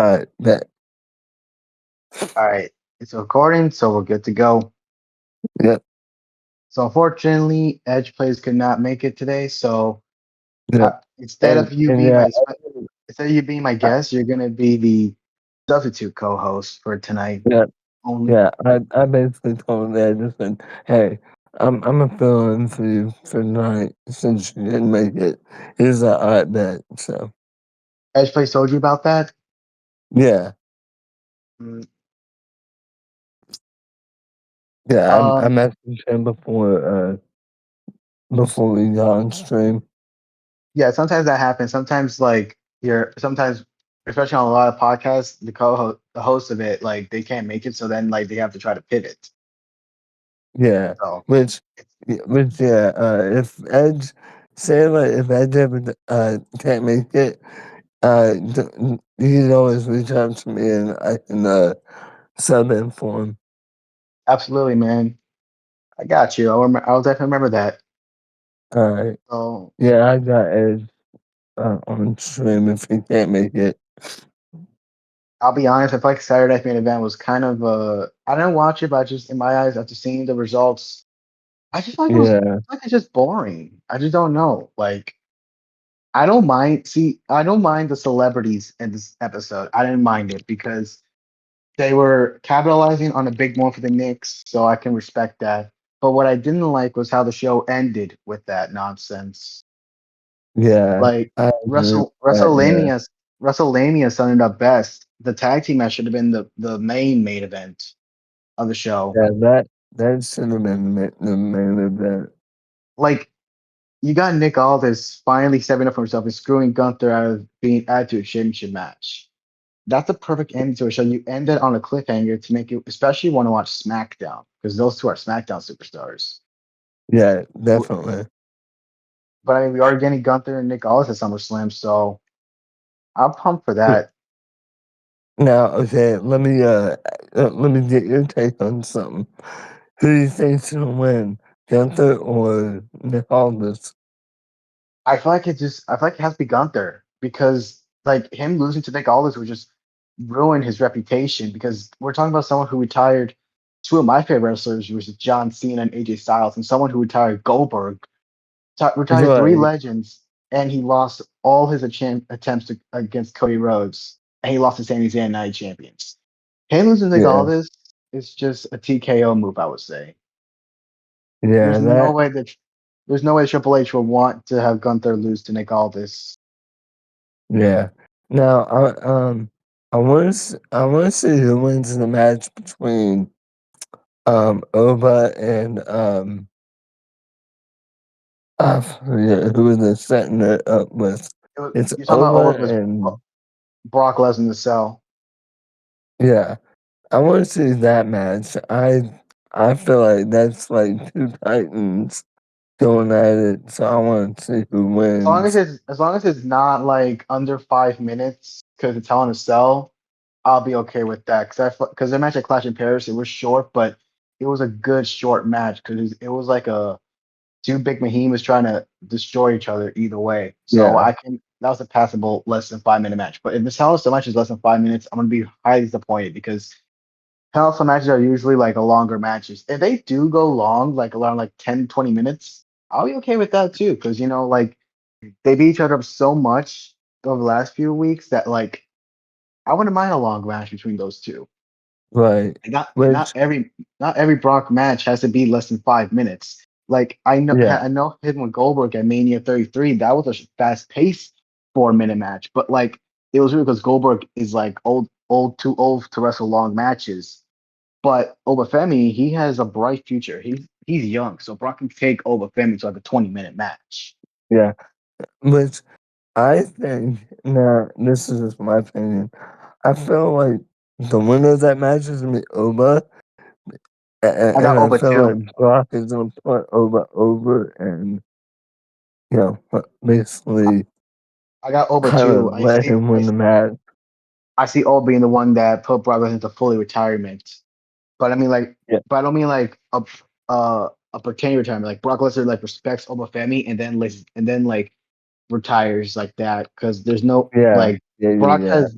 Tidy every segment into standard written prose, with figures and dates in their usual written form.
All right, bet. All right, it's recording, so we're good to go. Yep, So unfortunately, Edge Plays could not make it today. So yep. instead of And you and being yeah, instead of you being my I, guest, you're gonna be the substitute co-host for tonight yeah, only. yeah. I basically told Ed, just said, hey, I'm a fill in for you for tonight since you didn't make it. He's a odd bet. So Edge Plays told you about that. yeah, Mm, yeah. I Um, messaged him before we got on stream. yeah, sometimes that happens. Sometimes sometimes especially on a lot of podcasts, the host of it, like they can't make it, so then like they have to try to pivot. Yeah, So which, it's which yeah. If Edge, say like if Edge ever can't make it, you can always reach out to me and I can sub in for him. absolutely, man. I got you. I'll definitely remember that. All right. So Yeah, I got Edge on stream if he can't make it. I'll be honest, I feel like Saturday main event was kind of I didn't watch it, but I just in my eyes after seeing the results, I just feel like Yeah, it's just boring. I just don't know. Like I don't mind I don't mind the celebrities in this episode. I didn't mind it because they were capitalizing on a big one for the Knicks, so I can respect that. But what I didn't like was how the show ended with that nonsense. yeah. Like I agree with that. Yeah, WrestleMania summed it up best. The tag team match should have been the main event of the show. yeah. That should have been the main event. Like you got Nick Aldis finally stepping up for himself and screwing Gunther out of being added to a championship match. That's a perfect ending to a show. You end it on a cliffhanger to make you especially want to watch SmackDown because those two are SmackDown superstars. Yeah, W- definitely. But I mean, we are getting Gunther and Nick Aldis at SummerSlam, so I'm pumped for that. Now, okay, let me get your take on something. Who do you think's gonna win, Gunther or Nick Aldis? I feel like it has to be Gunther because like him losing to Nick Aldis would just ruin his reputation because we're talking about someone who retired two of my favorite wrestlers, which is John Cena and AJ Styles, and someone who retired Goldberg, retired three Right. legends, and he lost all his attempts against Cody Rhodes, and he lost to Sami Zayn, Night Champions. Him losing to Nick Yeah. Aldis is just a TKO move, I would say. Yeah. There's no That. way that there's no way Triple H would want to have Gunther lose to Nick Aldis. Yeah. Now, I want to see who wins the match between Oba and I forget who they're setting it up with. It's You're talking about Oba over was and Brock Lesnar to sell. yeah. I want to see that match. I feel like that's like two titans going at it, so I want to see who wins. As long as it's not like under 5 minutes because it's Hell in a Cell, I'll be okay with that. Because their match at Clash in Paris it was short, but it was a good short match because it was like a two big behemoths trying to destroy each other either way. So Yeah, I can that was a passable less than 5 minute match. But if this Hell in a Cell match is less than 5 minutes, I'm gonna be highly disappointed because Hell in a Cell matches are usually like a longer matches. If they do go long, like around like 10, 20 minutes, I'll be okay with that too. Because like they beat each other up so much over the last few weeks that like I wouldn't mind a long match between those two. right. And Which, not every Brock match has to be less than 5 minutes. Like yeah, I know him with Goldberg at Mania 33, that was a fast paced 4 minute match, but like it was really because Goldberg is like too old to wrestle long matches. But Obafemi, he has a bright future. He's young, so Brock can take Obafemi to like a 20-minute match. yeah. Which I think now this is just my opinion. I feel like the winner of that match is gonna be Oba, I and got I Oba feel too. like Brock is gonna put Oba over and basically I got Oba kind too. of let him win the match. I see Oba being the one that put Brock Lesnar into fully retirement. But I mean like Yeah, but I don't mean like a pretend retirement. Like Brock Lesnar like respects Obafemi and then like retires like that because there's no yeah, like yeah, yeah, Brock yeah. has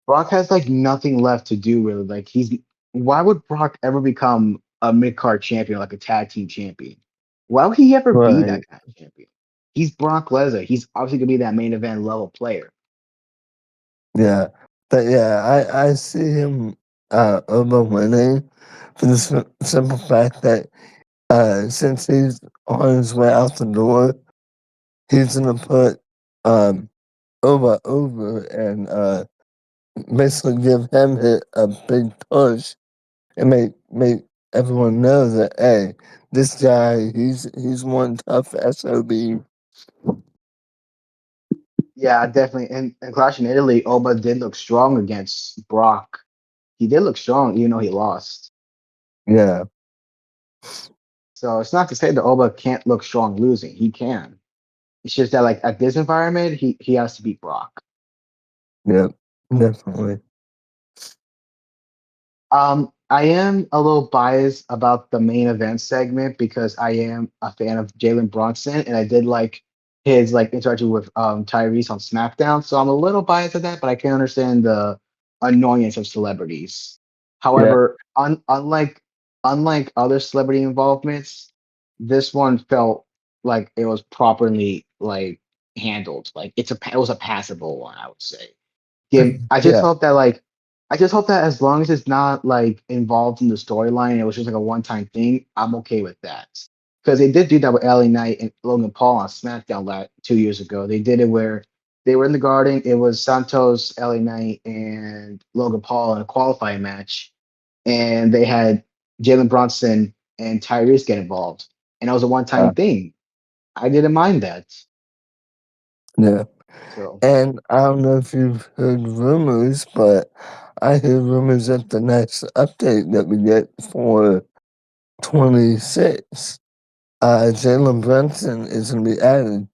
Brock has like nothing left to do really. Like he's why would Brock ever become a mid card champion, like a tag team champion? Why would he ever be that Right. kind of champion? He's Brock Lesnar. He's obviously gonna be that main event level player. Yeah. But yeah, I see him over winning for the simple fact that since he's on his way out the door, he's gonna put um over and basically give him a big push and make everyone know that hey, this guy he's one tough SOB. Yeah, definitely. And Clash in Italy, Oba did look strong against Brock. He did look strong, even though he lost. Yeah, So it's not to say that Oba can't look strong losing. He can. It's just that like at this environment, he has to beat Brock. yeah, definitely. I am a little biased about the main event segment because I am a fan of Jalen Brunson, and I did like his like interaction with Tyrese on SmackDown. So I'm a little biased at that, but I can understand the annoyance of celebrities. Yeah, However, unlike other celebrity involvements, this one felt like it was properly like handled. Like it was a passable one, I would say. Give I just yeah, hope that like I just hope that as long as it's not like involved in the storyline, it was just like a one-time thing, I'm okay with that. Because they did do that with LA Knight and Logan Paul on SmackDown 2 years ago. They did it where they were in the garden. It was Santos, LA Knight, and Logan Paul in a qualifying match, and they had Jalen Brunson and Tyrese get involved, and it was a uh, one-time thing. I didn't mind that. yeah. So And I don't know if you've heard rumors, but I hear rumors that the next update that we get for 26, Jalen Brunson is going to be added.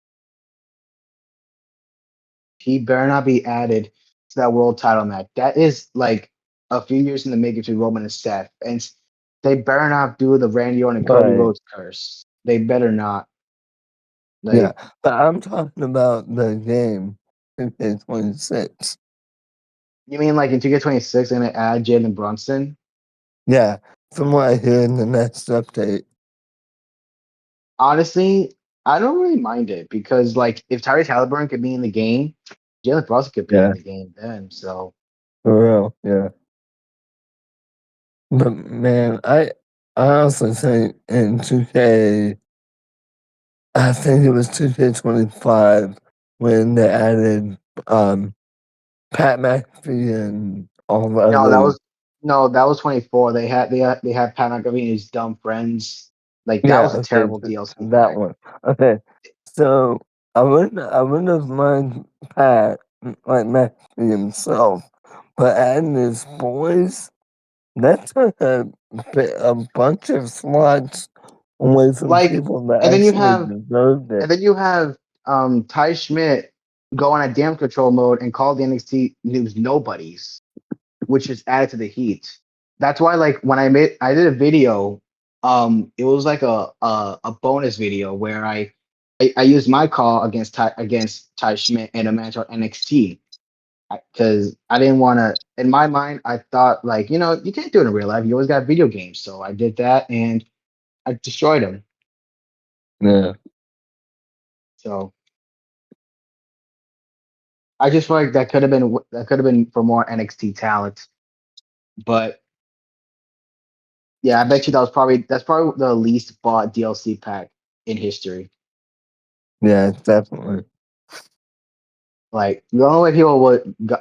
he better not be added to that world title match. That is like a few years in the making between Roman and Seth. And they better not do the Randy Orton and Cody Right. Rhodes curse. They better not. Yeah. Like, But I'm talking about the game, 2K26. you mean like in 2K26 they're gonna add Jalen Brunson? Yeah. From what I hear in the next update. Honestly, I don't really mind it because like if Tyrese Halliburton could be in the game, Jalen Brunson could be in Yeah. the game then. So For real. Yeah. But man, I also think in 2K, I think it was 2K25 when they added um Pat McAfee and all the no, that other. was no, that was 24. They had Pat McAfee and his dumb friends. Like that Yeah, was a okay, terrible DLC that pack. one. Okay, so I wouldn't have mind Pat like McAfee himself, but adding his boys, that took a bunch of slots away from Like, people that and then you actually have deserved and it. then you have Ty Schmidt go on a damn control mode and call the NXT news nobodies, which is added to the heat. That's why like when I did a video, it was like a bonus video where I used my call against Ty Schmidt in a match on NXT because I didn't want to. In my mind, I thought like you can't do it in real life. You always got video games, so I did that and I destroyed him. Yeah, So I just feel like that could have been for more NXT talent. But yeah, I bet you that's probably the least bought DLC pack in history. yeah, definitely. Like the only way people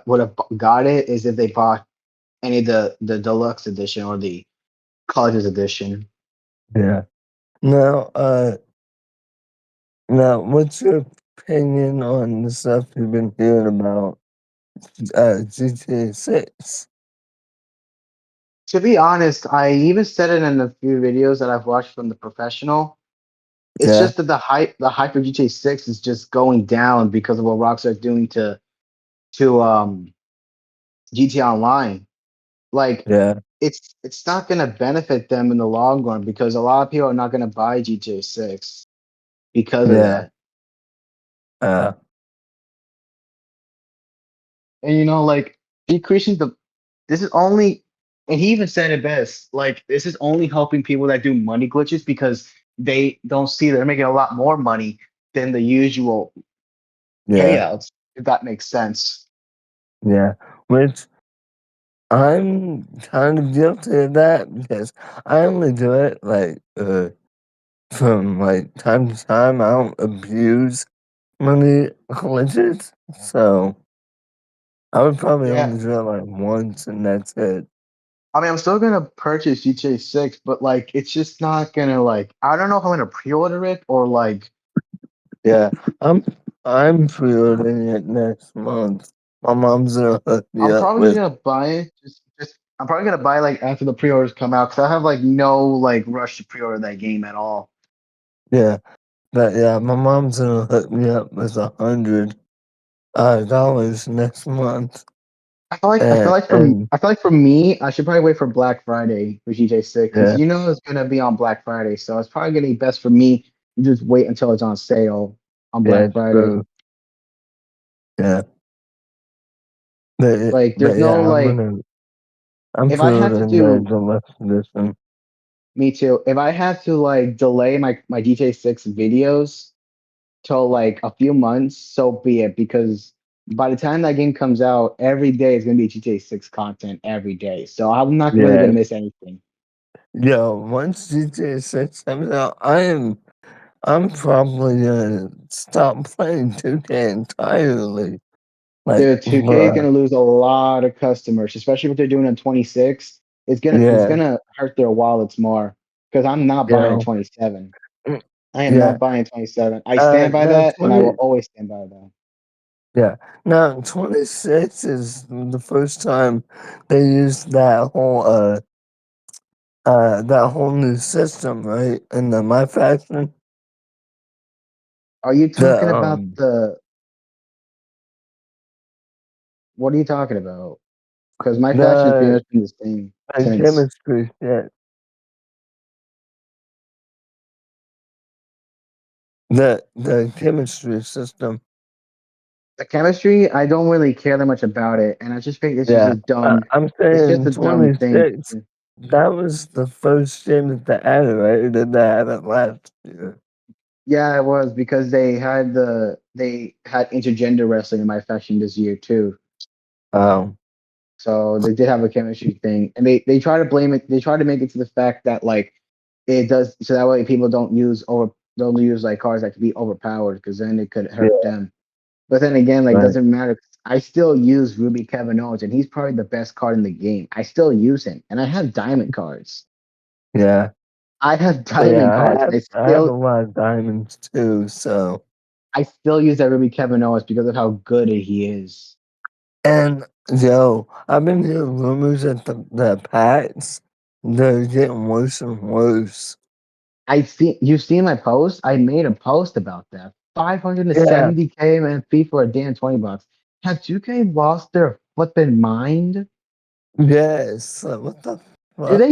would have got it is if they bought any of the deluxe edition or the collector's edition. Yeah. Now, what's your opinion on the stuff you've been hearing about GTA 6? To be honest, I even said it in a few videos that I've watched from the professional. It's Yeah, just that the hype for GTA 6 is just going down because of what Rockstar's doing to GTA Online. Like yeah, it's not gonna benefit them in the long run because a lot of people are not gonna buy GTA 6 because of yeah. that. Uh, And like decreasing the this is only and he even said it best, like this is only helping people that do money glitches because they don't see they're making a lot more money than the usual Yeah, payouts, if that makes sense. yeah. Which I'm kind of guilty of that because I only do it like from like time to time. I don't abuse money glitches, so I would probably Yeah. only do it like once and that's it. I mean, I'm still gonna purchase GTA 6, but like it's just not gonna like I don't know if I'm gonna pre-order it or like Yeah, I'm I'm pre-ordering it next month. My mom's gonna hook me I'm up probably just with gonna buy it. Just I'm probably gonna buy like after the pre-orders come out because I have like no like rush to pre-order that game at all. yeah, but yeah, my mom's gonna hook me up with $100 next month, and I feel like for me, I should probably wait for Black Friday for GTA 6 because yeah, you know it's gonna be on Black Friday, so it's probably gonna be best for me to just wait until it's on sale on yeah, Black Friday. true, yeah, Like but there's yeah, no like I'm if I had to pre-ordering the do deluxe edition. me too, if I had to like delay my GTA 6 videos till like a few months, so be it. Because by the time that game comes out, every day is gonna be GTA 6 content every day. So I'm not really Yeah, gonna miss anything. yo, once GTA 6 comes out, I'm probably gonna stop playing 2K entirely. Like, Dude, 2K is bruh, gonna lose a lot of customers, especially what they're doing on 26. It's yeah, gonna hurt their wallets more. Because I'm not buying yo, 27. mm, I am yeah. not buying 27. I stand by Now that, and I will 20, always stand by that. yeah. Now 26 is the first time they used that whole new system, right? In the My Faction, Are you the talking about the? What are you talking about? Because my faction's pretty the much been the same the since. chemistry shit, the chemistry system. The chemistry, I don't really care that much about it, and I just think this is Yeah, just dumb. I'm It's just saying a dumb thing. 26. That was the first game that they added, right? Or did they add it last year? Yeah, it was because they had intergender wrestling in my faction this year too. Um, So they did have a chemistry thing, and they try to blame it. They try to make it to the fact that like it does, so that way people don't use like cards that could be overpowered because then it could hurt yeah, them. But then again, like right. doesn't matter. I still use Ruby Kevin Owens, and he's probably the best card in the game. I still use him, and I have diamond cards. Yeah. I have But yeah, diamond cards, and I have a lot of diamonds too, so I still use that Ruby Kevin Owens because of how good he is. and yo, I've been hearing rumors that the packs they're getting worse and worse. I see you've seen my post. I made a post about that. Yeah, 570K MFP for a damn 20 bucks. Have 2K lost their flipping mind? yes. Like, what the fuck?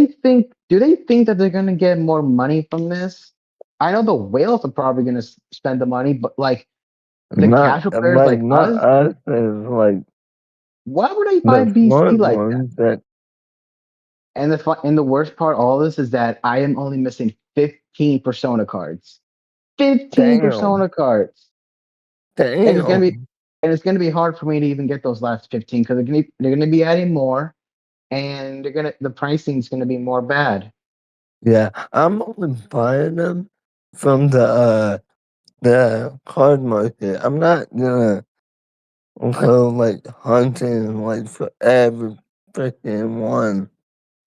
Do they think that they're gonna get more money from this? I know the whales are probably gonna spend the money, but like the Not casual players like not us, us as like why would I buy the BC smart like that? ones that And the worst part, of all this is that I am only missing 15 Persona cards. 15 damn, Persona cards, and damn, it's gonna be hard for me to even get those last 15 because they're gonna be adding more, and the pricing is gonna be more bad. yeah. I'm only buying them from the card market. I'm not gonna go like hunting like for every freaking one.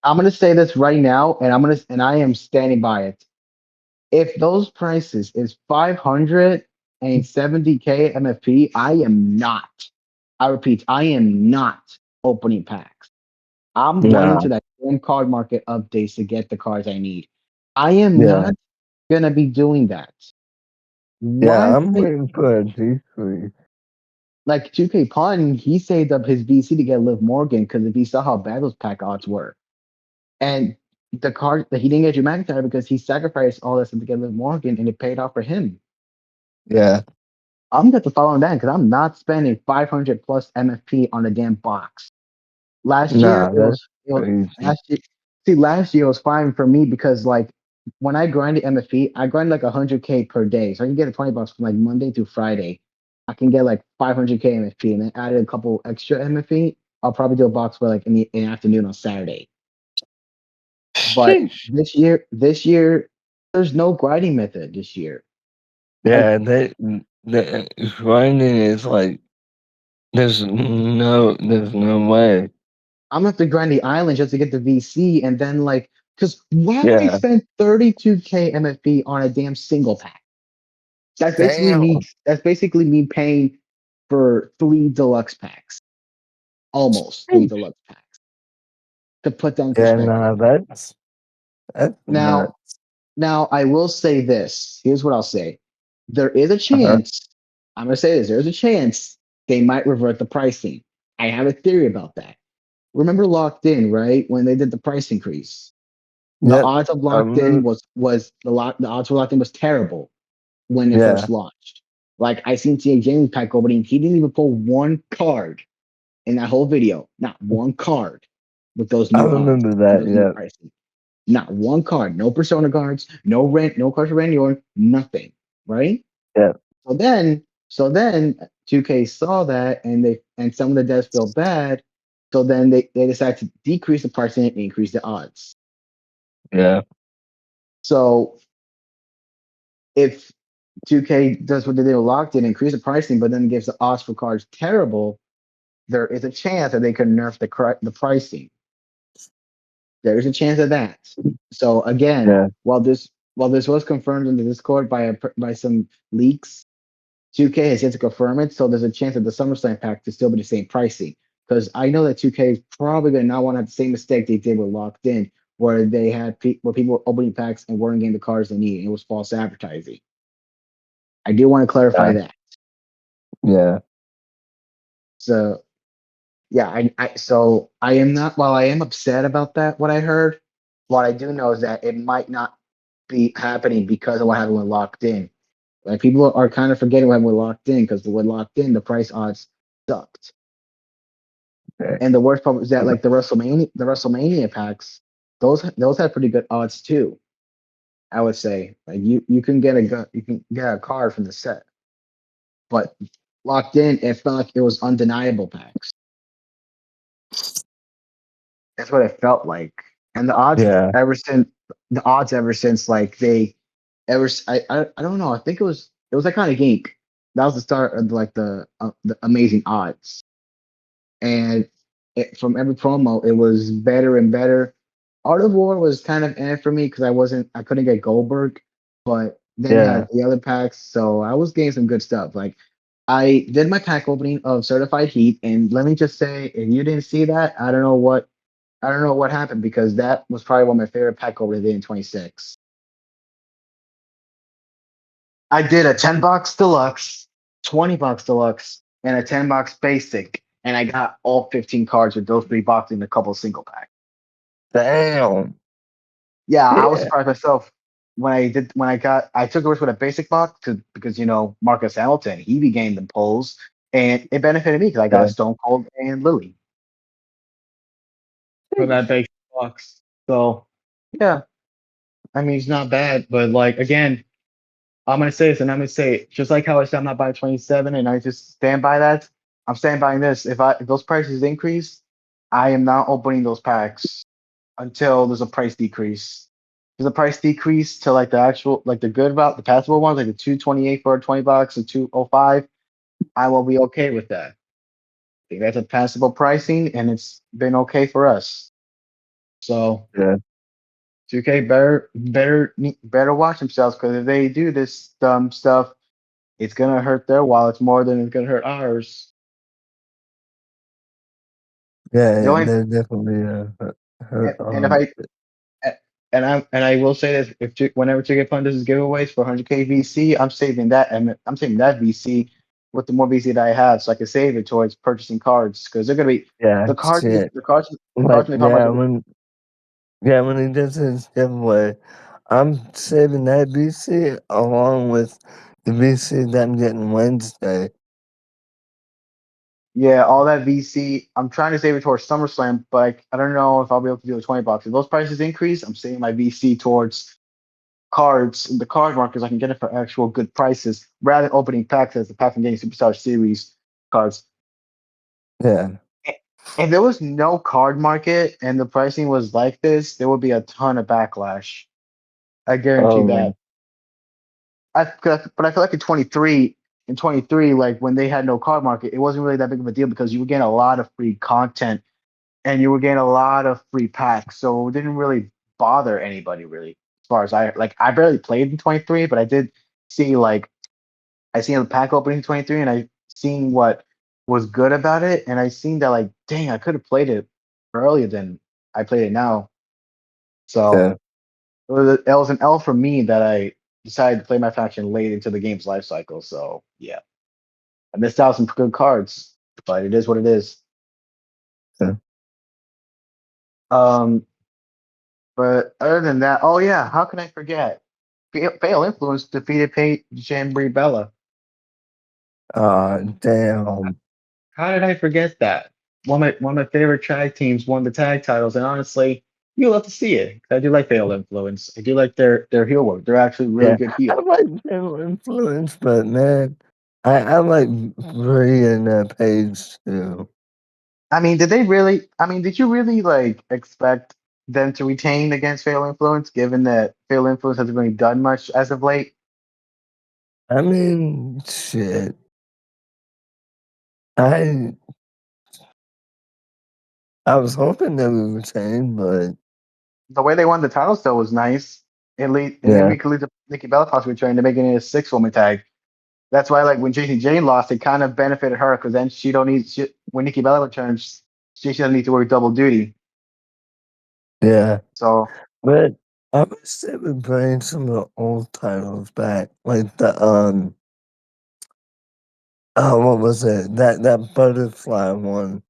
I'm gonna say this right now, and I am standing by it. If those prices is 570K MFP, I am not. I repeat, I am not opening packs. I'm waiting Nah, to that damn card market updates to get the cards I need. I am yeah, not gonna be doing that. yeah. Why I'm would I waiting for a decrease. like 2K Pun? He saved up his VC to get Liv Morgan because if he saw how bad those pack odds were. And the card that he didn't get Drew McIntyre because he sacrificed all this to get Liv Morgan and it paid off for him. Yeah, I'm going to follow him down because I'm not spending 500 plus MFP on a damn box. Last year Nah, that's it was crazy. last year. See, last year was fine for me because like when I grinded MFE, I grind like 100K per day, so I can get a 20 bucks from like Monday through Friday. I can get like 500K MFE, and then added a couple extra MFE. I'll probably do a box for like in the afternoon on Saturday. But Sheesh. this year, there's no grinding method this year. Like Yeah, the grinding is like there's no way. I'm gonna have to grind the island just to get the VC, and then like, cause why would I Yeah. spend 32K MFE on a damn single pack? That's basically Damn. me. That's basically me paying for three deluxe packs, almost three Sheesh. deluxe packs. To put that in Yeah, perspective. nah, that's Now, nuts. now I will say this. Here's what I'll say. There is a Uh-huh. chance. I'm gonna say this. There's a chance they might revert the pricing. I have a theory about that. Remember Locked In, right? When they did the price increase, the Yep. odds of Locked In Um, the odds for Locked In was terrible when it yeah, first launched. Like I seen TA James pack opening, he didn't even pull one card in that whole video, not one card with those I new odds remember and that. those new Yep. pricing. Not one card, no persona cards, no rent, no cards for Randy Orton, nothing. Right? Yep. So then 2K saw that and some of the devs felt bad. So then they decided to decrease the pricing and increase the odds. Yeah. So if 2K does what they did with Locked In, increase the pricing, but then gives the odds for cards terrible, there is a chance that they could nerf the pricing. There is a chance of that. So again, Yeah. while this was confirmed in the Discord by some leaks, 2K has yet to confirm it. So there's a chance that the SummerSlam pack to still be the same pricing. Because I know that 2K is probably going to not want to have the same mistake they did with Locked In, where they had where people were opening packs and weren't getting the cards they need. It was false advertising. I do want to clarify Yeah. that. Yeah. So yeah, so I am not while I am upset about that, what I heard, what I do know is that it might not be happening because of what happened with Locked In. Like people are kind of forgetting what happened with Locked In because with Locked In, the price odds sucked. Okay. And the worst part was that like the WrestleMania packs, those had pretty good odds too. I would say like you can get you can get a card from the set, but Locked In, it felt like it was undeniable packs. That's what it felt like. And Yeah. the odds ever since like they I don't know. I think it was like kind of Gink. That was the start of like the amazing odds. And from every promo, it was better and better. Art of War was kind of for me because I couldn't get Goldberg, but then you Yeah. had the other packs, so I was getting some good stuff. Like I did my pack opening of Certified Heat, and let me just say, if you didn't see that, I don't know what happened because that was probably one of my favorite pack openings in 26. I did a 10 box deluxe, 20 box deluxe, and a 10 box basic, and I got all 15 cards with those three boxes and a couple single packs. Damn. Yeah, I was Yeah. surprised myself when I took the risk with a basic box because Marcus Hamilton he regained the polls and it benefited me because I got Yeah. Stone Cold and Lily for that basic box. So yeah, I mean it's not bad, but like again, I'm gonna say this and I'm gonna say it. Just like how I said I'm not buying 27 and I just stand by that. I'm standing by this. If those prices increase, I am not opening those packs until there's a price decrease. There's a price decrease to like the actual like the good route, the passable ones, like the 228 for 20 bucks, the 205. I will be okay with that. I think that's a passable pricing and it's been okay for us. So Yeah. 2K better watch themselves because if they do this dumb stuff, it's gonna hurt their wallets more than it's gonna hurt ours. The Yeah. only They're definitely hurt and if on. I and I will say this: whenever Ticket Fund does giveaways for 100K VC, I'm saving that and I'm saving that VC with the more VC that I have, so I can save it towards purchasing cards because they're gonna be Yeah. the cards Shit. the cards Like may pop like when he does his giveaway, I'm saving that BC along with the BC that I'm getting Wednesday. Yeah, all that VC. I'm trying to save it towards SummerSlam, but I don't know if I'll be able to do the 20 bucks. If those prices increase, I'm saving my VC towards cards in the card markets. I can get it for actual good prices rather than opening packs as the Pack and Game Superstar Series cards. Yeah. If there was no card market and the pricing was like this, there would be a ton of backlash. I guarantee that. Um. But I feel like in 23, like when they had no card market, it wasn't really that big of a deal because you were getting a lot of free content and you were getting a lot of free packs. So it didn't really bother anybody really. As far as I barely played in 23, but I did see like I seen the pack opening in 23 and I seen what was good about it. And I seen that like, dang, I could have played it earlier than I played it now. So Yeah. it was an L for me that I decided to play my faction late into the game's life cycle. So yeah, I missed out some good cards, but it is what it is. Yeah. Um, but other than that, oh yeah, how can I forget? Fatal Influence defeated Paige and Brie Bella. Damn. How did I forget that? One of my favorite tag teams won the tag titles, and honestly, you love to see it. I do like Fatal Influence. I do like their heel work. They're actually really Yeah. good I heel. like General Influence, but man, I like Brie and Paige too. I mean, did you really like expect them to retain against Fatal Influence, given that Fatal Influence hasn't really done much as of late? I mean, shit. I I was hoping they would retain, but The way they won the title still was nice. And yeah, maybe it could lead to Nikki Bella possibly trying to make it a six-woman tag. That's why, like when Jacy Jane lost, it kind of benefited her because then she don't need when Nikki Bella returns, she doesn't need to work double duty. yeah. So But I wish they would bring some of the old titles back, like the what was it? That butterfly one.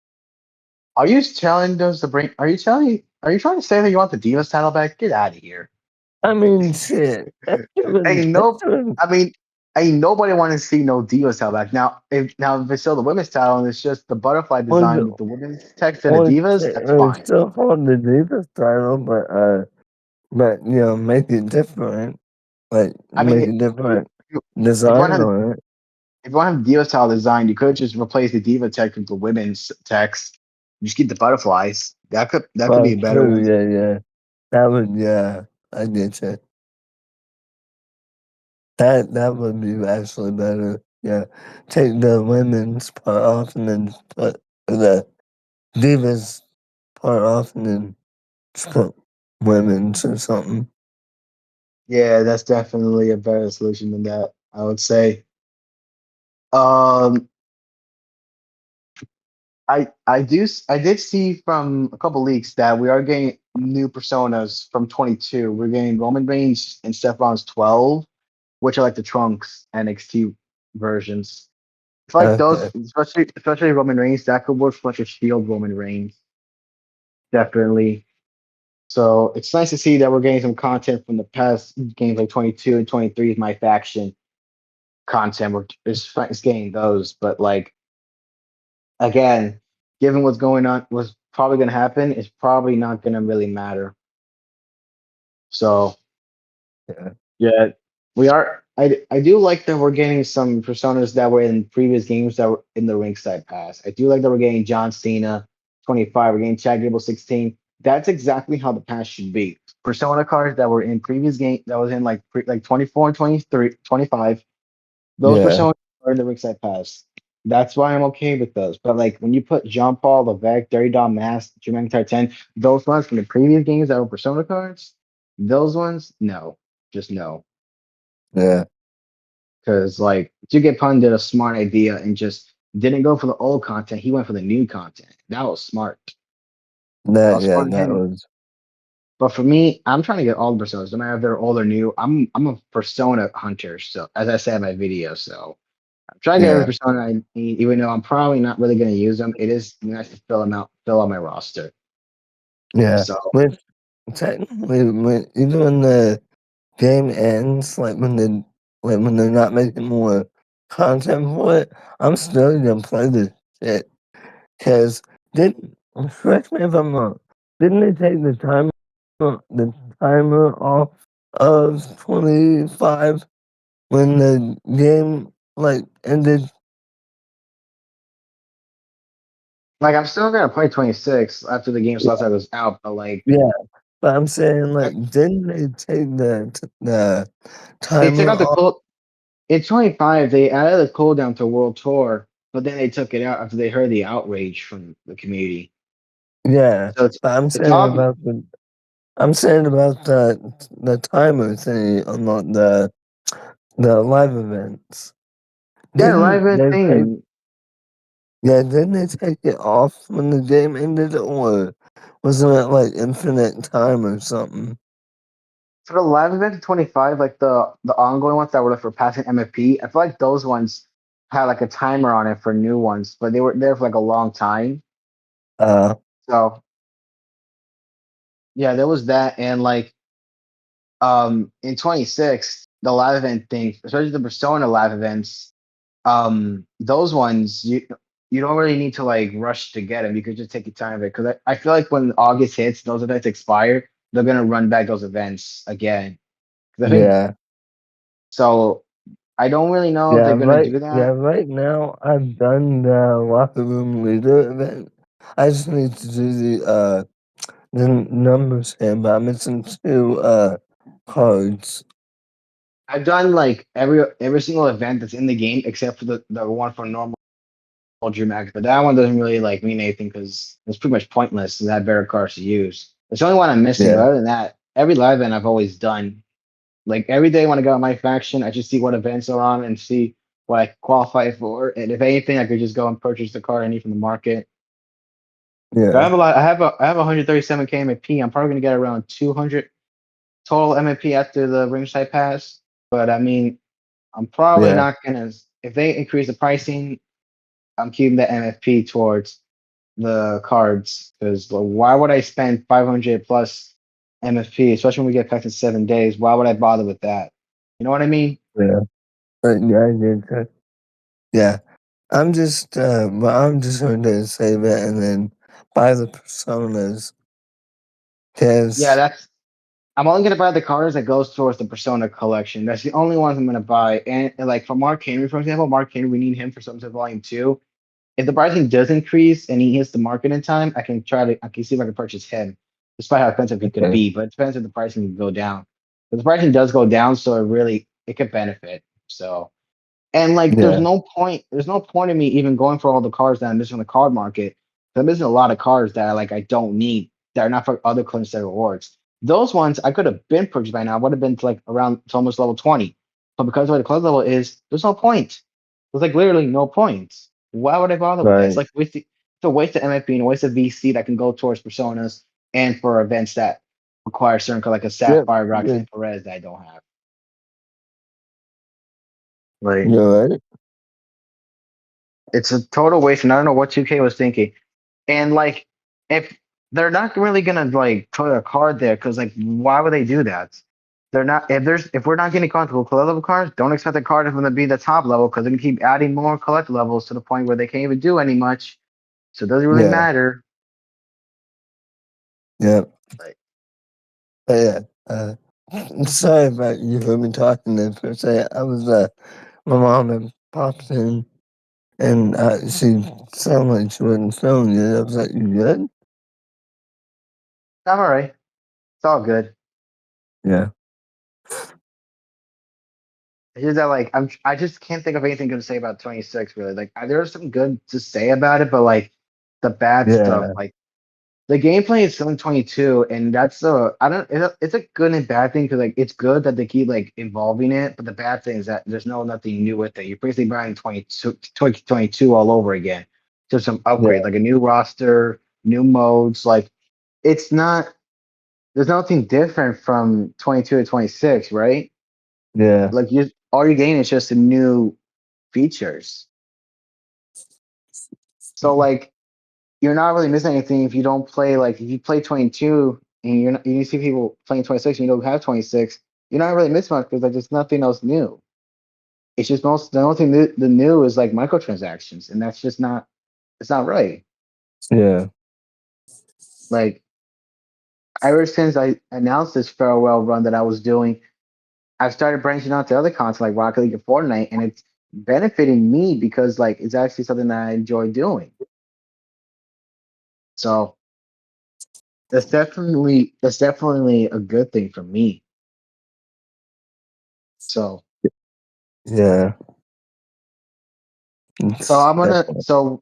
are you telling us to bring? Are you trying to say that you want the Divas title back? Get out of here. I mean, shit. Ain't That's no, even I mean, ain't nobody want to see no Divas title back. Now if it's still the women's title and it's just the butterfly on design the with the women's text and the on Divas, that's fine. still hold the Divas title, but make it different. Like I mean, make a different you, if you want design to have on it. if you want to have Divas title design, you could just replace the Diva text with the women's text. Just keep the butterflies. That could be Well, a better true, one. yeah. That would, yeah, I get you. That would be actually better. Yeah, take the women's part off and then put the divas part off and then just put women's or something. Yeah, that's definitely a better solution than that, I would say. Um, I did see from a couple leaks that we are getting new personas from 22. We're getting Roman Reigns and Seth Rollins 12, which are like the Trunks NXT versions. It's like those, Okay, especially Roman Reigns, that could work for like a Shield Roman Reigns, definitely. So it's nice to see that we're getting some content from the past games like 22 and 23 is my faction content. It's getting those, but like again, given what's probably going to happen, it's probably not going to really matter. So yeah, yeah, we are. I do like that we're getting some personas that were in previous games that were in the ringside pass. I do like that we're getting John Cena 25. We're getting Chad Gable 16. That's exactly how the pass should be. Persona cards that were in previous game that was in like 24 and 23, 25. Those yeah, personas are in the ringside pass. That's why I'm okay with those. But like when you put Jean Paul, Levesque, Dirty Dom Mask, Drew McIntyre 10, those ones from the previous games that were persona cards, those ones, no. Just no. yeah. Because like Jigga Pun did a smart idea and just didn't go for the old content. He went for the new content. That was smart. That was smart of That him. was, But for me, I'm trying to get all the personas, no matter if they're old or new. I'm a persona hunter. So as I said in my video, so I'm trying to get every yeah, persona I need, even though I'm probably not really going to use them. It is nice to fill them out, fill out my roster. yeah. So Which technically, even when the game ends, like when they're not making more content for it, I'm still gonna play this shit. Because didn't correct me if I'm wrong. Didn't they take the timer off of 25 when the game like ended? Like I'm still gonna play 26 after the game slots I was out, but like Yeah, but I'm saying I- like didn't they take the they took timer out the off? cool. In 25, they added a cooldown to World Tour, but then they took it out after they heard the outrage from the community. Yeah, So but it's ob I'm saying about the timer thing on the live events. yeah, the live Didn't event they take thing Yeah, didn't they take it off when the game ended, or wasn't it like infinite time or something? for the live event in 25, like the ongoing ones that were like for passing MFP. I feel like those ones had like a timer on it for new ones, but they were there for like a long time. Uh, So yeah, there was that, and like in 26, the live event thing, especially the Persona live events, those ones you don't really need to like rush to get them. You could just take your time with it because I feel like when August hits, those events expire. They're gonna run back those events again. 'Cause I think yeah, so. I don't really know if they're gonna do yeah. that. Right now, I've done the locker room leader event. I just need to do the numbers here, but I'm missing two cards. I've done like every single event that's in the game except for the one for normal Dream Max, but that one doesn't really like mean anything because it's pretty much pointless to have better cards to use. It's the only one I'm missing, but Yeah, other than that, every live event I've always done. Like every day when I go on my faction, I just see what events are on and see what I qualify for. And if anything, I could just go and purchase the card I need from the market. So I yeah, have a lot. I have 137k MFP. I'm probably gonna get around 200 total MFP after the ringside pass. But I mean, I'm probably yeah, not gonna. If they increase the pricing, I'm keeping the MFP towards the cards because why would I spend 500 plus MFP, especially when we get past in 7 days? Why would I bother with that? You know what I mean? yeah. Yeah, I did that. Yeah, I'm just going to save it and then buy the personas. Yeah, Cause that's. I'm only gonna buy the cards that goes towards the Persona collection. That's the only ones I'm gonna buy. And like for Mark Henry, for example, Mark Henry, we need him for Sunset Volume 2. If the pricing does increase and he hits the market in time, I can see if I can purchase him, despite how expensive he could okay, be. But it depends if the pricing can go down. If the pricing does go down, so it could benefit. So and like yeah, there's no point in me even going for all the cars that I'm missing on the card market. I'm missing a lot of cars that I don't need that are not for other coins that rewards. Those ones I could have been purchased by now, would have been to like around to almost level 20. But because of where the club level is, there's no point. There's like literally no points. Why would I bother with that? right. It's a waste of MFP and a waste of VC that can go towards personas and for events that require certain like a Yep, Sapphire, you're, Roxanne Perez that I don't have. Like you're right. it's a total waste, and I don't know what 2K was thinking. And like, if they're not really gonna like put a card there, because like, why would they do that? They're not. If we're not getting collectible collectible level cards, don't expect the card to be the top level because they can keep adding more collect levels to the point where they can't even do any much. So it doesn't really Yeah, matter. yeah, Like, but yeah. Sorry about you heard me talking there for a second. My mom had popped in and she sounded like she wasn't feeling good. I was like, you good? I'm all right. It's all good. Yeah, It's just that like I just can't think of anything good to say about 26 really. Like there's some good to say about it, but like the bad stuff, yeah, like the gameplay is still in 22, and that's I don't it's a good and bad thing because like it's good that they keep like evolving it, but the bad thing is that there's nothing new with it. You're basically buying 2022 all over again. Just some yeah, upgrade, like a new roster, new modes. Like it's not there's nothing different from 22 to 26, right? yeah, Like you all you're getting is just the new features. So like you're not really missing anything if you don't play like if you play 22 and you see people playing 26 and you don't have 26, you're not really missing much because like there's nothing else new. It's just the only thing the new is like microtransactions, and that's just not it's not right. Yeah. Like ever since I announced this farewell run that I was doing, I've started branching out to other content like Rocket League and Fortnite, and it's benefiting me because like it's actually something that I enjoy doing. So that's definitely a good thing for me. So Yeah. so It's I'm gonna definitely.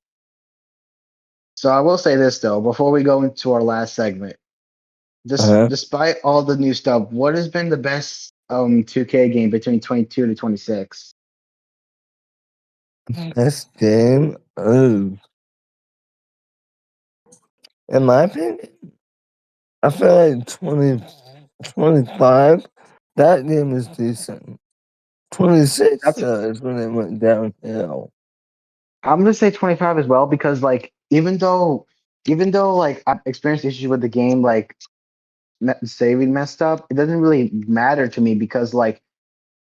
so I will say this though before we go into our last segment. Uh-huh. Despite all the new stuff, what has been the best 2K game between 22 to 26? Best game. Oh, in my opinion, I feel like 2025. That game is decent. 26 That's is when it went downhill. I'm gonna say 25 as well because like even though like I've experienced issues with the game like saving messed up, it doesn't really matter to me because like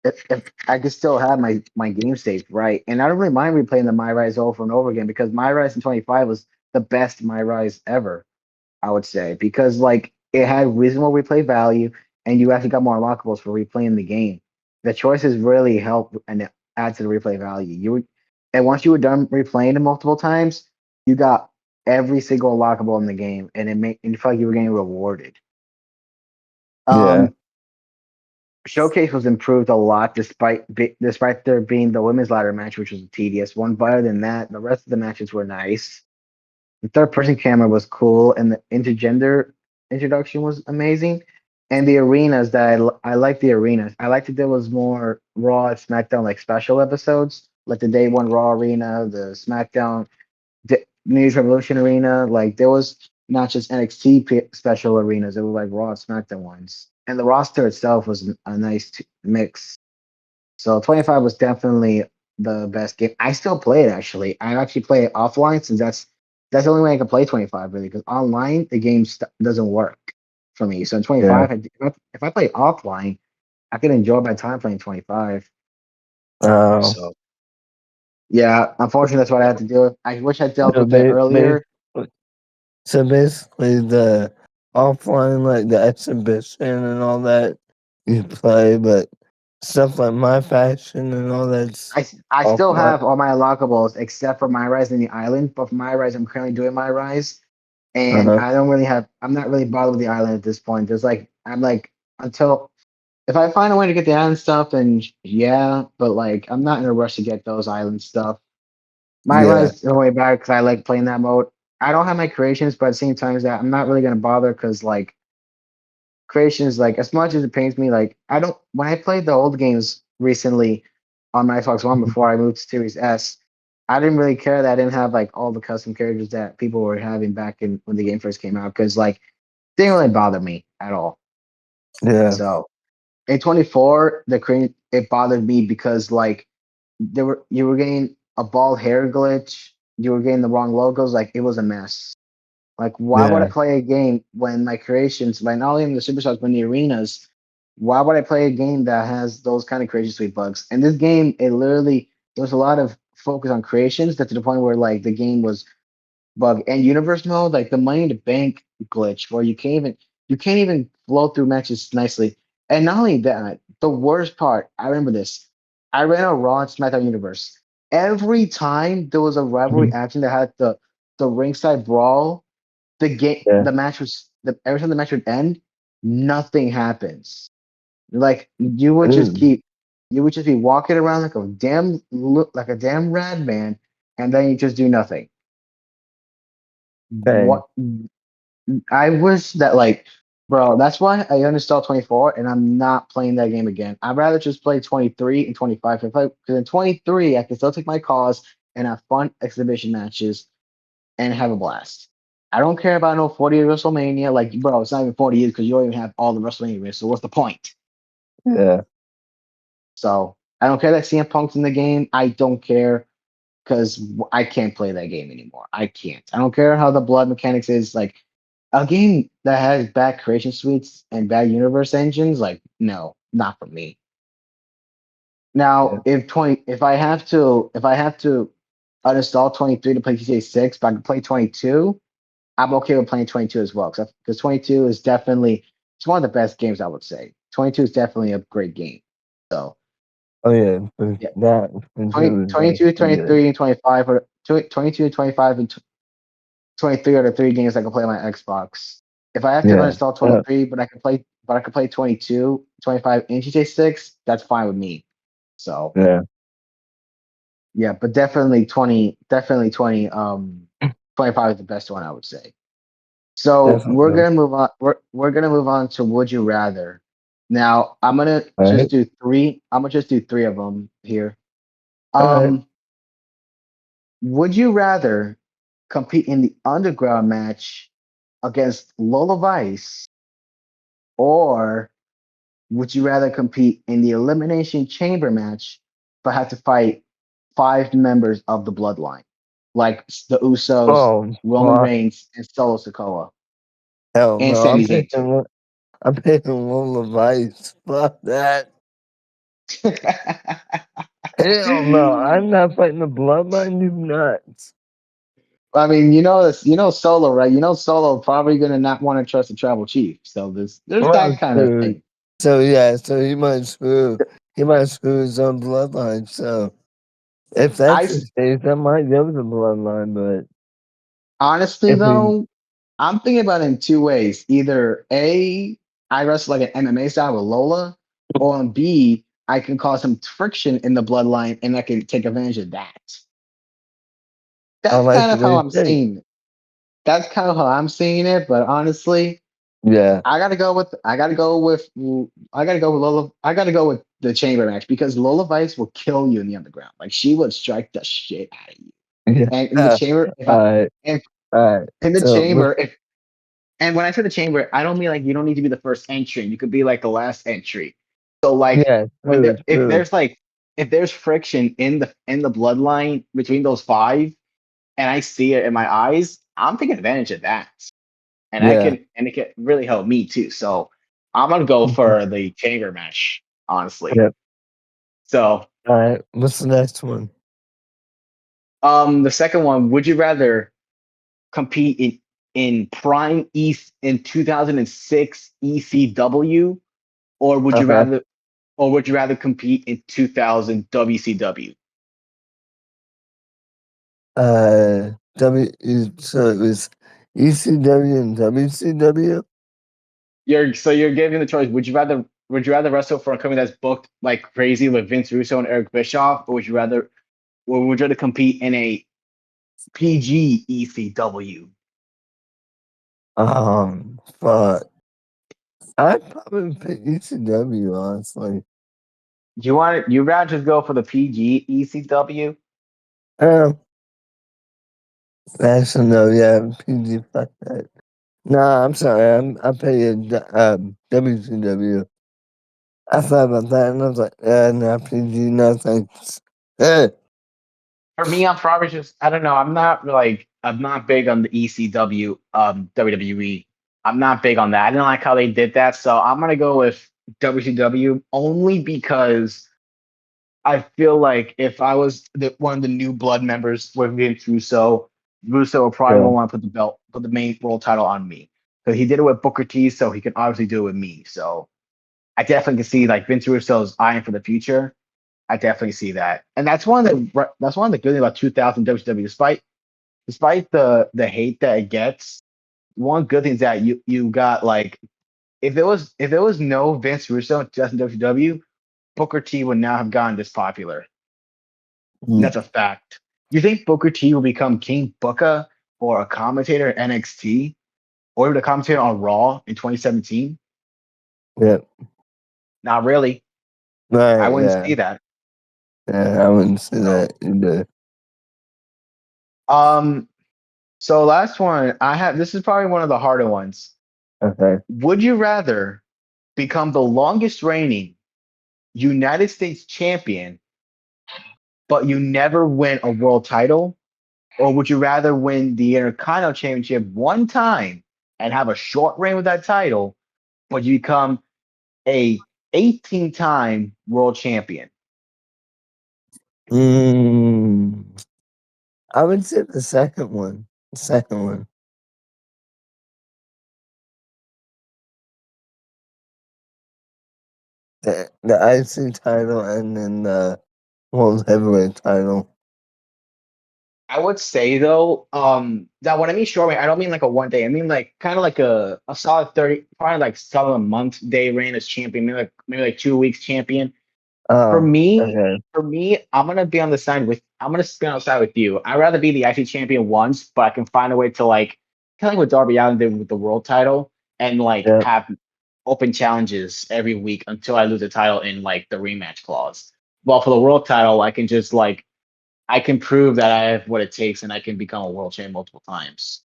if I could still have my game saved right, and I don't really mind replaying the My Rise over and over again because My Rise in 25 was the best My Rise ever. I would say, because like it had reasonable replay value and you actually got more unlockables for replaying the game. The choices really help and add to the replay value. And once you were done replaying it multiple times, you got every single unlockable in the game, and and you felt like you were getting rewarded. Yeah. Um, Showcase was improved a lot despite there being the women's ladder match, which was tedious. One better than that. The rest of the matches were nice. The third person camera was cool, and the intergender introduction was amazing. And the arenas I like the arenas. I liked that there was more Raw and SmackDown like special episodes, like the Day One Raw arena, the SmackDown New Year's Revolution arena. Like there was not just NXT special arenas; it was like Raw and SmackDown ones. And the roster itself was a nice mix. So 25 was definitely the best game. I still play it actually. I actually play it offline since that's the only way I can play 25 really because online the game doesn't work for me. So in Yeah. 25, if I play offline, I can enjoy my time playing 25. Oh. So yeah, unfortunately that's what I had to deal with. I wish I dealt So with it they earlier. so basically the offline, like the exhibition and all that, you play, but stuff like my fashion and all that's I still offline. have all my unlockables except for My Rise in the island. But for My Rise, I'm currently doing My Rise, and Uh-huh. I don't really have. I'm not really bothered with the island at this point. There's like I'm like until if I find a way to get the island stuff, then yeah. But like I'm not in a rush to get those island stuff. My Yeah. Rise is the way back because I like playing that mode. I don't have my creations, but at the same time, is that I'm not really gonna bother because like creations, like as much as it pains me, like I don't. When I played the old games recently on my Xbox One before I moved to Series S, I didn't really care that I didn't have like all the custom characters that people were having back in when the game first came out because like didn't really bother me at all. Yeah. So in 24, it bothered me because like you were getting a bald hair glitch, you were getting the wrong logos, like it was a mess. Like why would I Yeah. play a game when my creations, like not only in the superstars but in the arenas, why would I play a game that has those kind of creation suite bugs? And this game, it literally there was a lot of focus on creations that to the point where like the game was bug and universe mode, like the money in the bank glitch where you can't even flow through matches nicely. And not only that, the worst part, I remember this. I ran a Raw and SmackDown universe. Every time there was a rivalry Mhm. action that had the ringside brawl, Yeah. the match was the every time the match would end, nothing happens. Like Ooh. you would just be walking around like a damn rad man, and then you just do nothing. Dang. What I wish that like, bro, that's why I uninstalled 24 and I'm not playing that game again. I'd rather just play 23 and 25 because in 23 I can still take my calls and have fun exhibition matches and have a blast. I don't care about no 40 WrestleMania. Like, bro, it's not even 40 years because you don't even have all the WrestleMania. So what's the point? Yeah. So I don't care that CM Punk's in the game. I don't care because I can't play that game anymore. I can't. I don't care how the blood mechanics is. Like a game that has bad creation suites and bad universe engines, like no, not for me. Yeah. Now, if I have to uninstall 23 to play GTA 6, but I can play 22. I'm okay with playing 22 as well because 22 is definitely it's one of the best games I would say. 22 is definitely a great game. So Oh yeah, for yeah, that for 20, sure is 22, actually good. 23, and 25 are 22, 25, and 23 are the three games I can play on my Xbox. If I have to Yeah. uninstall Uh, 23, but I can play 22, 25, and GTA 6, that's fine with me. So yeah. yeah, but definitely 20, 25 is the best one I would say. So we're Definitely. gonna move on. We're gonna move on to Would You Rather. Now All right. I'm gonna just do three of them here. All right. Um, would you rather compete in the underground match against Lola Vice, or would you rather compete in the elimination chamber match but have to fight five members of the bloodline, like the Usos, Oh, Roman fuck. Reigns, and Solo Sikoa, Hell and no. Sami Zayn too? I'm picking Lola Vice. Fuck that. Hell no. I'm not fighting the bloodline, you nuts. I mean, Solo, right? Solo probably gonna not want to trust the tribal chief. So there's Well, that kind of so, thing. so yeah, so he might screw his own bloodline. So if I that's the s- case, I might go with the bloodline, but honestly if he though, I'm thinking about it in two ways. Either A, I wrestle like an MMA style with Lola, or on B, I can cause some friction in the bloodline and I can take advantage of that. I That's like kind the of way how you I'm think. seeing it. That's kind of how I'm seeing it. But honestly, Yeah. I gotta go with Lola. I gotta go with the chamber match because Lola Vice will kill you in the underground. Like she would strike the shit out of you. Yeah. And in the chamber, if I Alright. and Alright. in the So chamber, if and when I say the chamber, I don't mean like you don't need to be the first entry. You could be like the last entry. So like yeah, when true, there true. if there's friction in the bloodline between those five, and I see it in my eyes, I'm taking advantage of that. Yeah. And it can really help me too. So I'm gonna go Mhm. for the chamber mesh, honestly. Yep. So Alright. What's the next one? the second one, would you rather compete in Prime East in 2006 ECW, or Uh-huh. would you rather compete in 2000 WCW? So it was ECW and WCW? You're giving the choice. Would you rather wrestle for a company that's booked like crazy with Vince Russo and Eric Bischoff, or would you rather compete in a PG ECW? Fuck. I'd probably pick ECW, honestly. You rather just go for the PG ECW? Um, actually, no, yeah, PG, fuck that. Nah, I'm sorry, I paid WCW. I thought about that and I was like, no, PG, no thanks. Eh, For me, I'm probably just I don't know. I'm not big on the ECW WWE. I'm not big on that. I didn't like how they did that, so I'm gonna go with WCW only because I feel like if I was one of the new blood members with Vince Russo, Russo would probably yeah, won't want to put the main world title on me. Because he did it with Booker T, so he can obviously do it with me. So I definitely can see like Vince Russo's eyeing for the future. I definitely see that, and that's one of the good things about 2000 WCW. Despite the hate that it gets, one good thing is that you got like if there was no Vince Russo in 2000 WCW, Booker T would not have gotten this popular. That's mm, a fact. You think Booker T will become King Booker or a commentator at NXT or even a commentator on Raw in 2017? yeah, Not really. I right, wouldn't yeah, see that. yeah, I wouldn't say So, that either. um, so last one I have. This is probably one of the harder ones. Okay. Would you rather become the longest reigning United States champion, but you never win a world title, or would you rather win the Intercontinental Championship one time and have a short reign with that title, but you become a 18-time world champion? Mm, I would say the second one. The second one. the IC title and then the World Heavyweight title. I would say though, that when I mean short reign, I don't mean like a 1 day. I mean like kind of like a solid 30, probably like solid month day reign as champion, maybe like 2 weeks champion. For Oh, me, okay. for me, I'm gonna be on the side with you. I'd rather be the IC champion once, but I can find a way to like kind of like what Darby Allin did with the world title and like Yeah. have open challenges every week until I lose the title in like the rematch clause. Well, for the world title, I can just like I can prove that I have what it takes and I can become a world champion multiple times.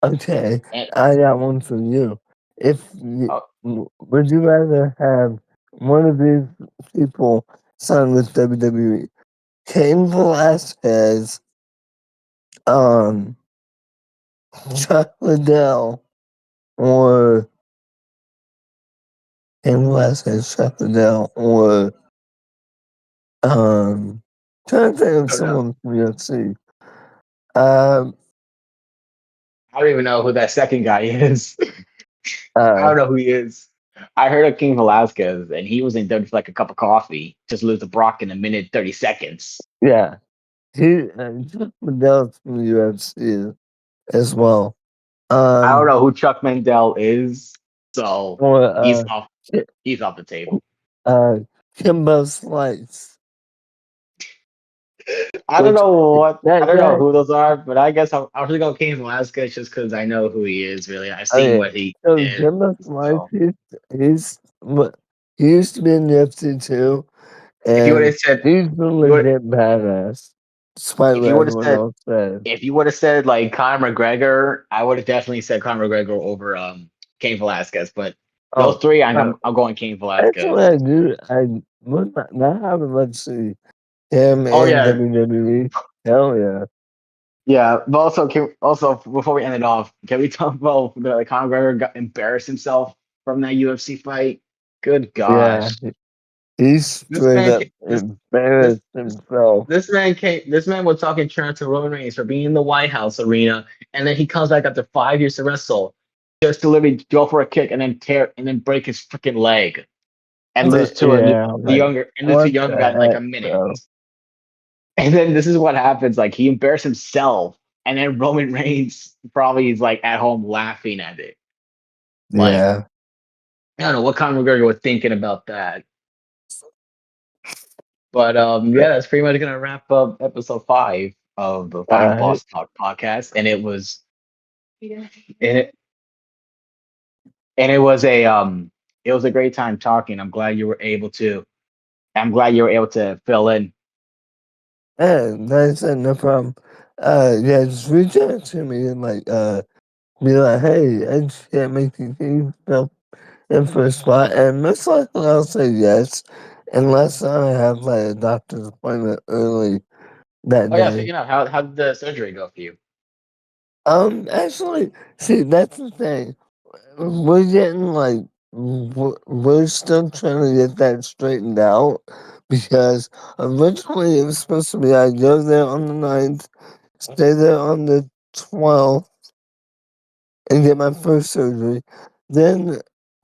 Okay. And I got one for you. If you, uh, would you rather have one of these people sign with WWE? Cain Velasquez, um, Chuck Liddell, or Cain Velasquez, Chuck Liddell, or trying to think of I don't know. someone from UFC. Um, I don't even know who that second guy is. I uh, don't know who he is. I heard of King Velasquez, and he was in WWE for like a cup of coffee, just lose to Brock in a minute 30 seconds. yeah, Chuck Liddell's from the UFC as well. I don't Um, know who Chuck Mandel is, so or he's off. He's off the table. uh, Kimbo Slice, I don't which know what. I that don't know guy. who those are, but I guess I'm really going King Velasquez just because I know who he is. Really, I've Oh seen yeah, what he so did. Kimbo Slice, So he's what he used to be in the UFC too, if you would and have said, he's a if you would, legit badass, despite if what you would have everyone said else says. if you would have said like Conor McGregor, I would have definitely said Conor McGregor over Cain Velasquez. But those Oh, three, uh, I'm going Cain actually, Velasquez. I do. I would not have much see him Oh in yeah, WWE. Hell yeah. yeah. But also before we end it off, can we talk about the like Conor McGregor got embarrassed himself from that UFC fight? Good Yeah, gosh, he's this straight man, up this embarrassed himself. this man was talking trash to Roman Reigns for being in the White House arena, and then he comes back after 5 years to wrestle, just to literally go for a kick and then tear and then break his freaking leg and lose to Yeah, like a what younger the guy in like a heck, minute. bro? And then this is what happens: like he embarrassed himself, and then Roman Reigns probably is like at home laughing at it. Like Yeah. I don't know what Conor McGregor was thinking about that. But yeah, that's pretty much gonna wrap up episode 5 of the Final Alright. Boss Talk podcast. And it and it was a great time talking. I'm glad you were able to fill in. Yeah, that's it, no problem. Yeah, just reach out to me and be like, hey, I just can't make the team so in for a spot, and most likely I'll say yes, unless I have like a doctor's appointment early that Oh yeah, day. speaking of how did the surgery go for you? Actually, see, that's the thing. We're getting we're still trying to get that straightened out because originally it was supposed to be I go there on the 9th, stay there on the 12th, and get my first surgery, then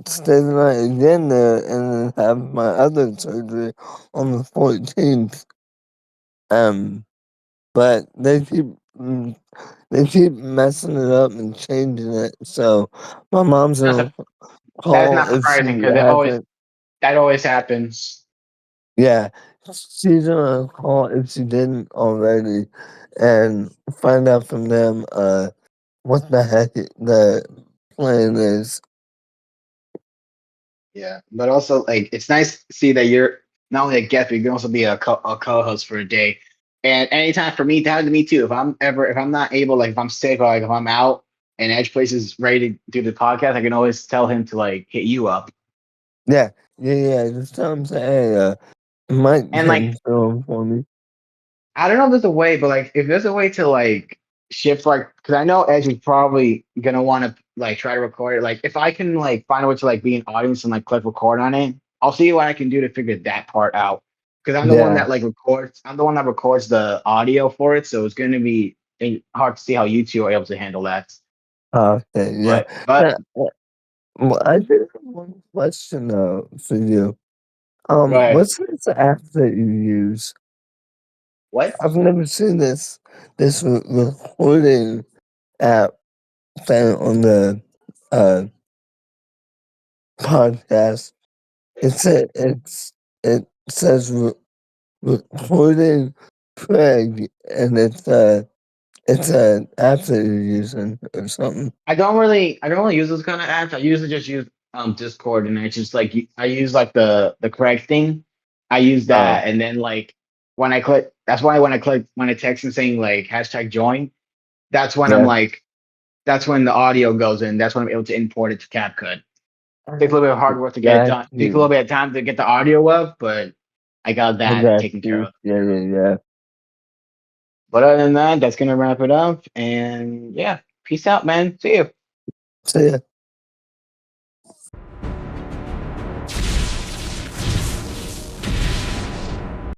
stay the night again there and then have my other surgery on the 14th. Um, but mm, they keep messing it up and changing it. So my mom's That's gonna a, that is call not if she surprising because hasn't. that always happens. Yeah, she's gonna call if she didn't already, and find out from them what the heck the plan is. Yeah, but also like it's nice to see that you're not only a guest, but you can also be a co-host for a day. And anytime for me, that happened to me too. If I'm not able, like if I'm sick or like if I'm out and Edge Place is ready to do the podcast, I can always tell him to like hit you up. Yeah, yeah. Just tell them say, hey, Mike And can like fill in for me. I don't know if there's a way, but like if there's a way to like shift like because I know Edge is probably gonna want to like try to record it. Like if I can like find a way to like be an audience and like click record on it, I'll see what I can do to figure that part out. Because I'm the one Yeah. that like records. I'm the one that records the audio for it, so it's gonna be hard to see how you two are able to handle that. Okay. Yeah. But Well, I did have one question for you. Right. What's this app that you use? What? I've never seen this recording app thing on the uh podcast. It says recording Craig, and it's an app that you're using or something. I don't really use those kind of apps. I usually just use Discord, and I just like I use like the Craig thing. I use Oh, that, and then like when I click, that's why when I text and saying like hashtag join, that's when I'm yeah. like that's when the audio goes in. That's when I'm able to import it to CapCut. Takes a little bit of hard work to get it Got done. Takes a little you. bit of time to get the audio up, but I got I that got taken care you. of. Yeah, yeah, yeah. But other than that, that's gonna wrap it up. And yeah, peace out, man. See you. See ya.